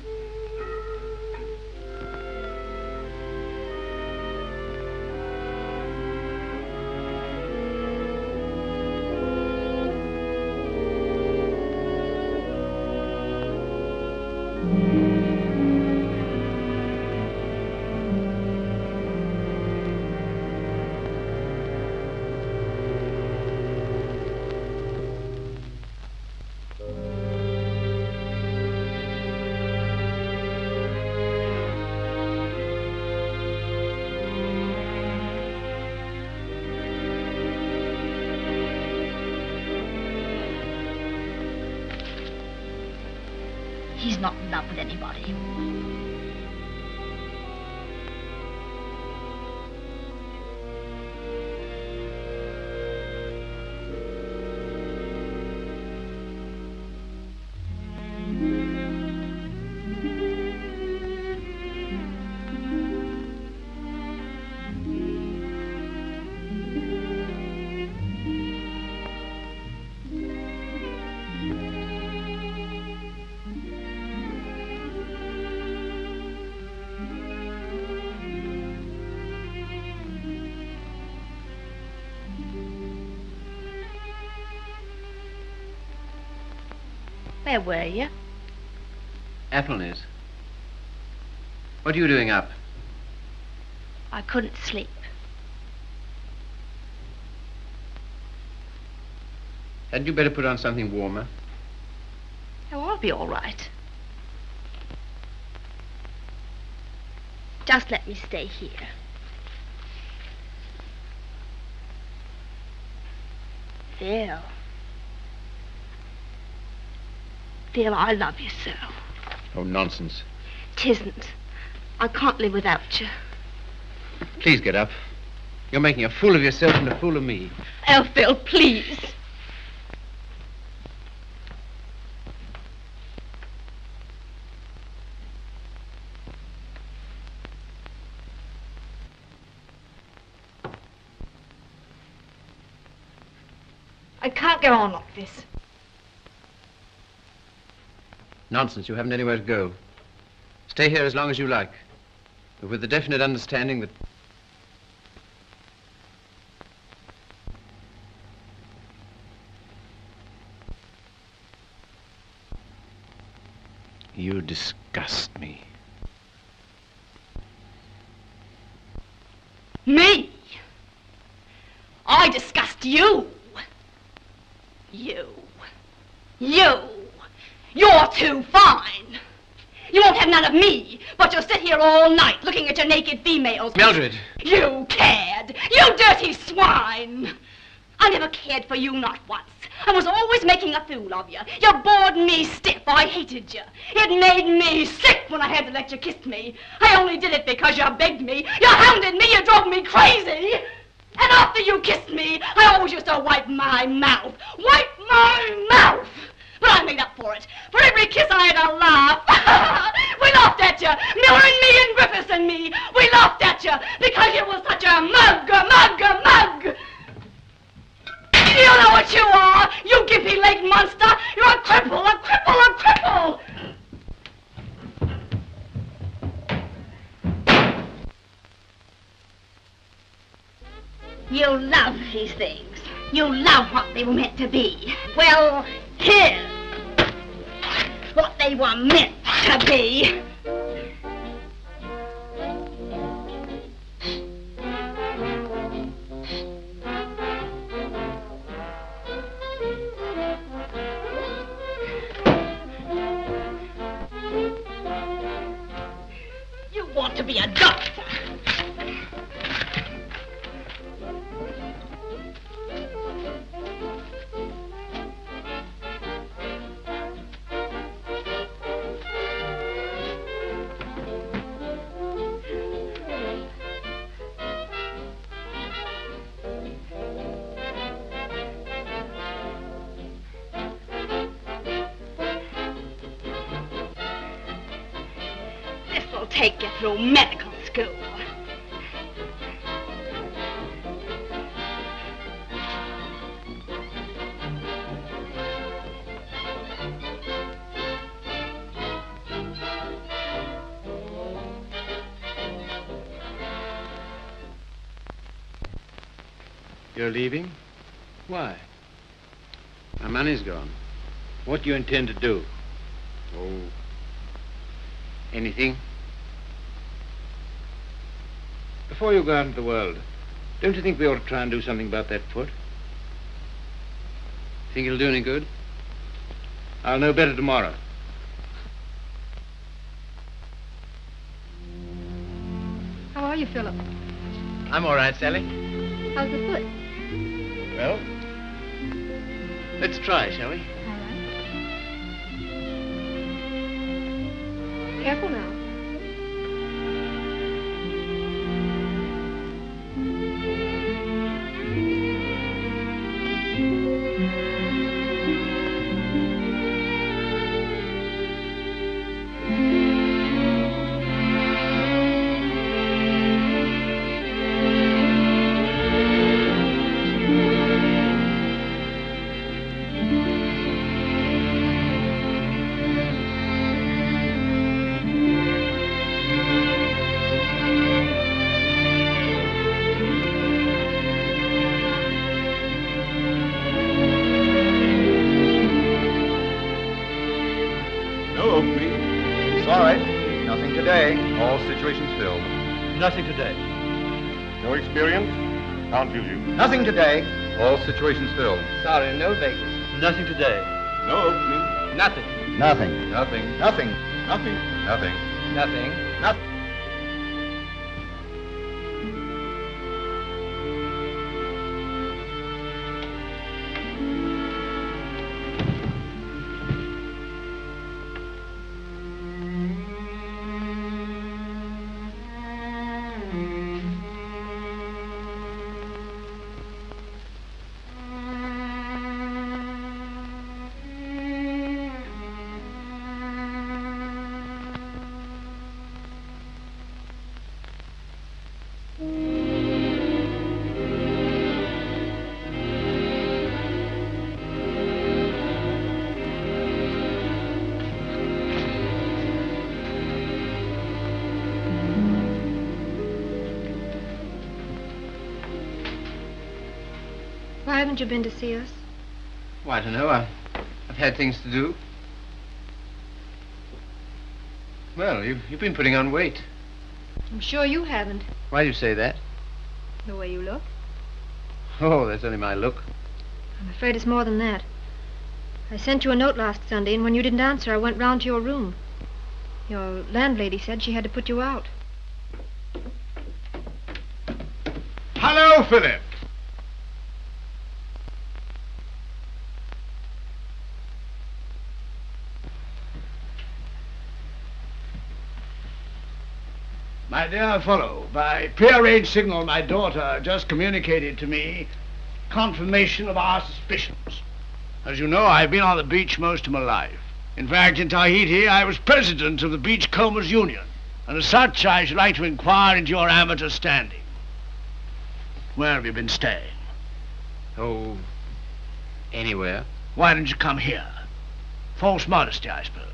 He's not in love with anybody. Where were you? Athelney's. What are you doing up? I couldn't sleep. Hadn't you better put on something warmer? Oh, I'll be all right. Just let me stay here. Phil. Phil, I love you so. Oh, nonsense. 'Tisn't. I can't live without you. Please get up. You're making a fool of yourself and a fool of me. Oh, Phil, please. I can't go on like this. Nonsense. You haven't anywhere to go. Stay here as long as you like, but with the definite understanding that... You disgust me. Me? I disgust you. You. You're too fine. You won't have none of me, but you'll sit here all night looking at your naked females. Mildred! You cad! You dirty swine! I never cared for you, not once. I was always making a fool of you. You bored me stiff. I hated you. It made me sick when I had to let you kiss me. I only did it because you begged me. You hounded me. You drove me crazy. And after you kissed me, I always used to wipe my mouth. Wipe my mouth! But I made up for it. For every kiss I had a laugh. We laughed at you. Miller and me and Griffiths and me. We laughed at you because you were such a mug. You know what you are, you gimpy-legged monster. You're a cripple, a cripple. You love these things. You love what they were meant to be. Well, here's what they were meant to be. You want to be a doctor. This'll take you through medical school. You're leaving? Why? My money's gone. What do you intend to do? Oh, anything. Before you go out into the world, don't you think we ought to try and do something about that foot? Think it'll do any good? I'll know better tomorrow. How are you, Philip? I'm all right, Sally. How's the foot? Well, let's try, shall we? All right. Careful now. situations filled? Nothing today. No experience? Can't use you. Nothing today. All situations filled. Sorry, no vacancy. Nothing today. No opening. Nothing. Nothing. Nothing. Nothing. Nothing. Nothing. Nothing. Nothing. Why haven't you been to see us? Well, I don't know. I've had things to do. Well, you've been putting on weight. I'm sure you haven't, Why do you say that? the way you look. Oh, that's only my look. I'm afraid it's more than that. I sent you a note last Sunday, and when you didn't answer, I went round to your room. Your landlady said she had to put you out. Hello, Philip. My dear fellow, by prearranged signal, my daughter just communicated to me confirmation of our suspicions. As you know, I've been on the beach most of my life. In fact, in Tahiti, I was president of the Beachcombers Union, and as such, I should like to inquire into your amateur standing. Where have you been staying? Oh, anywhere. Why didn't you come here? False modesty, I suppose.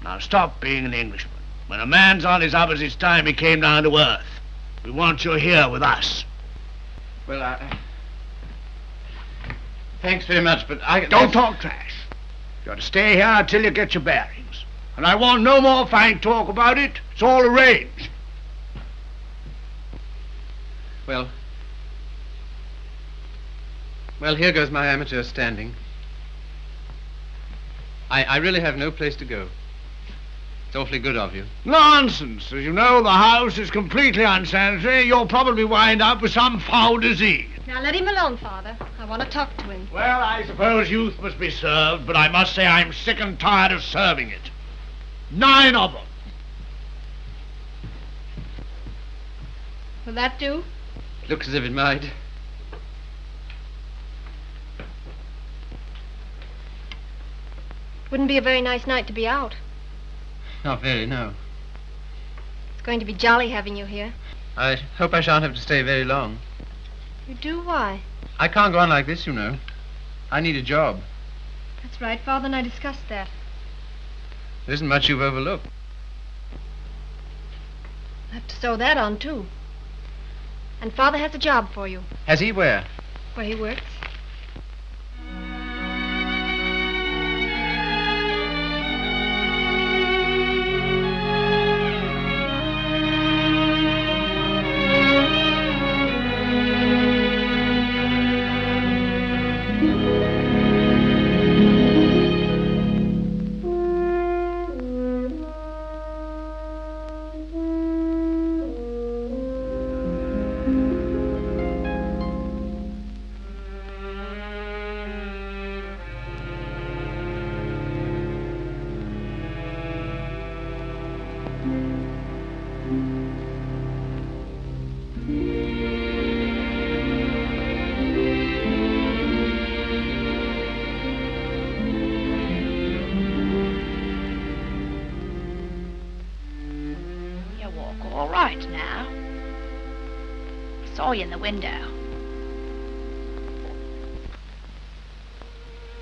Now stop being an Englishman. When a man's on his up as it's time he came down to earth. We want you here with us. Well, thanks very much, but I... Don't talk trash. You're to stay here until you get your bearings. And I want no more fine talk about it. It's all arranged. Well, here goes my amateur standing. I really have no place to go. It's awfully good of you. Nonsense. As you know, the house is completely unsanitary. You'll probably wind up with some foul disease. Now let him alone, Father. I want to talk to him. Well, I suppose youth must be served, but I must say I'm sick and tired of serving it. 9 of them. Will that do? Looks as if it might. Wouldn't be a very nice night to be out. Not very, no. It's going to be jolly having you here. I hope I shan't have to stay very long. You do? Why? I can't go on like this, you know. I need a job. That's right. Father and I discussed that. There isn't much you've overlooked. I have to sew that on, too. And Father has a job for you. Has he? Where? Where he works. In the window.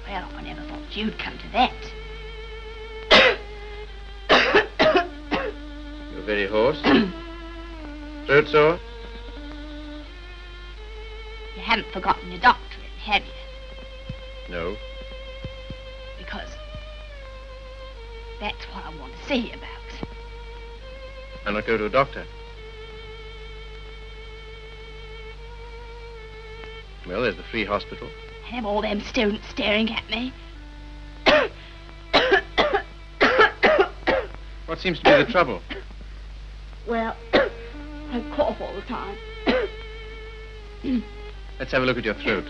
Well, I never thought you'd come to that. You're very hoarse. Throat sore? You haven't forgotten your doctorate, have you? No. Because that's what I want to see you about. I'll not go to a doctor. Well, there's the free hospital. Have all them students staring at me. What seems to be the trouble? Well, I cough all the time. Let's have a look at your throat.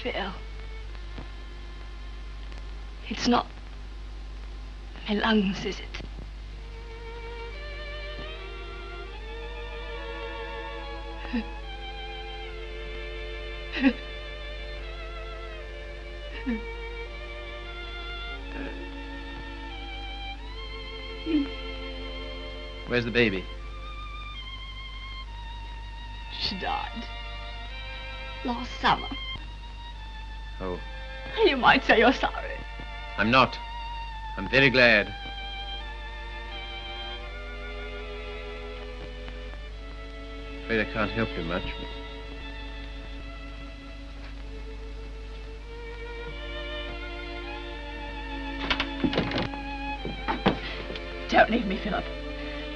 Phil, it's not my lungs, is it? Where's the baby? She died last summer. Oh, You might say you're sorry. I'm not. I'm very glad. Afraid I can't help you much. Don't leave me, Philip.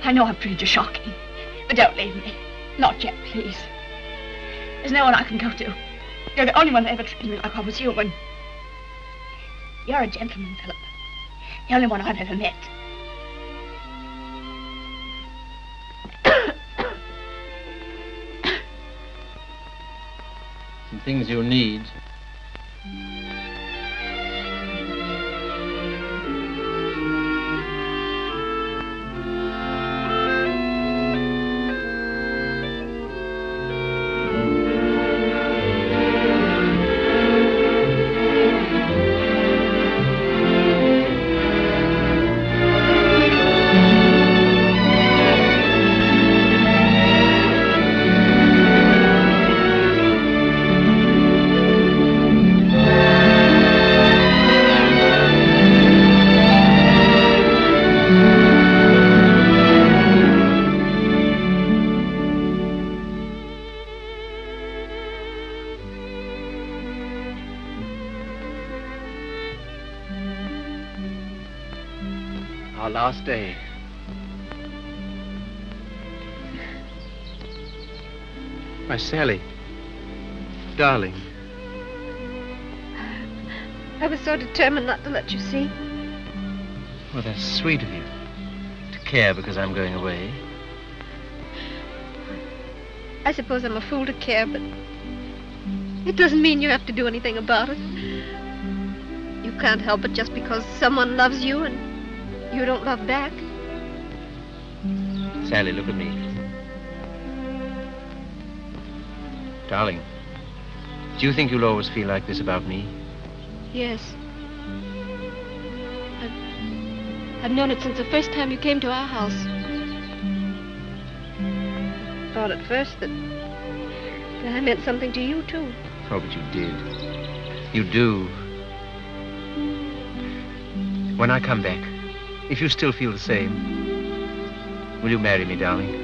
I know I've treated you shocking, but don't leave me. Not yet, please. There's no one I can go to. You're the only one that ever treated me like I was human. You're a gentleman, Philip. The only one I've ever met. Some things you'll need. Our last day. My Sally. Darling. I was so determined not to let you see. Well, that's sweet of you. To care because I'm going away. I suppose I'm a fool to care, but it doesn't mean you have to do anything about it. You can't help it just because someone loves you and you don't love back. Sally, look at me. Darling, do you think you'll always feel like this about me? Yes. I've known it since the first time you came to our house. I thought at first that I meant something to you, too. Oh, but you did. You do. When I come back, if you still feel the same, will you marry me, darling?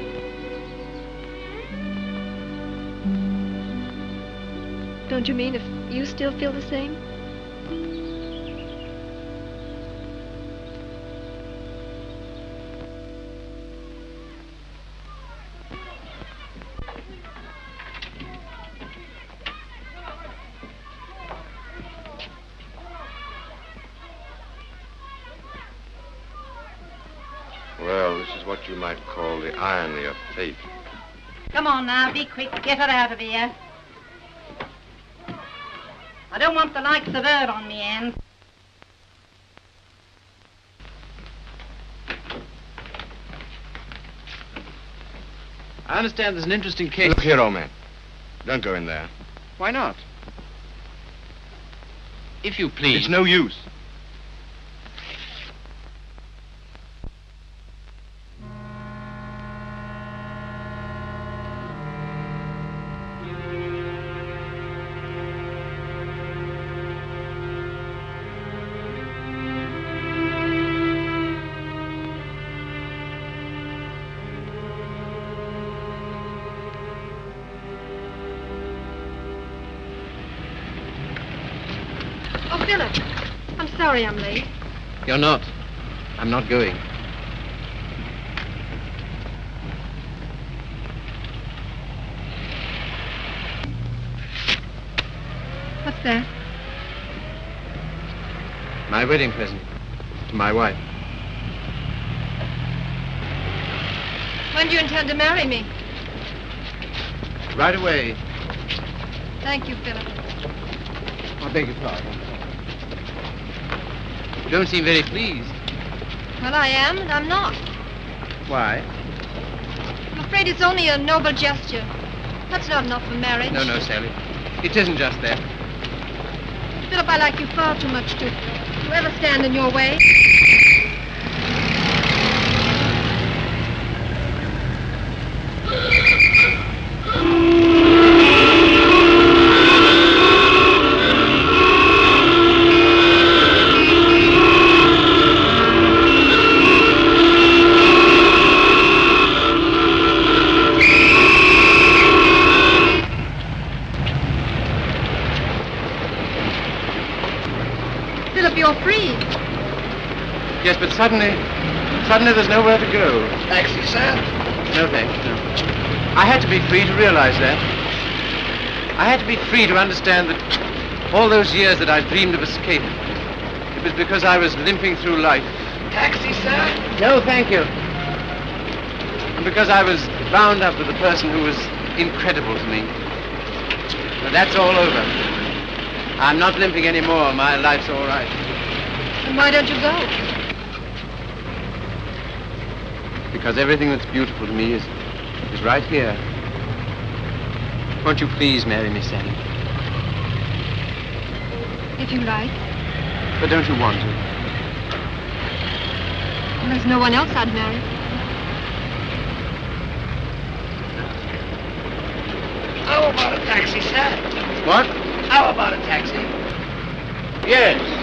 Don't you mean if you still feel the same? Well, this is what you might call the irony of fate. Come on now, be quick. Get her out of here. I don't want the likes of her on me end. I understand there's an interesting case. Look here, old man. Don't go in there. Why not? If you please. It's no use. Philip, I'm sorry I'm late. You're not. I'm not going. What's that? My wedding present to my wife. When do you intend to marry me? Right away. Thank you, Philip. I beg your pardon. You don't seem very pleased. Well, I am, and I'm not. Why? I'm afraid it's only a noble gesture. That's not enough for marriage. No, Sally. It isn't just that. Philip, I like you far too much to ever stand in your way. You're free. Yes, but suddenly there's nowhere to go. Taxi, sir? No, thanks, no. I had to be free to realize that. I had to be free to understand that all those years that I dreamed of escape, it was because I was limping through life. Taxi, sir? No, thank you. And because I was bound up with a person who was incredible to me. But that's all over. I'm not limping anymore. My life's all right. And why don't you go? Because everything that's beautiful to me is right here. Won't you please marry me, Sally? If you like. But don't you want to? Well, there's no one else I'd marry. How about a taxi, sir? What? How about a taxi? Yes.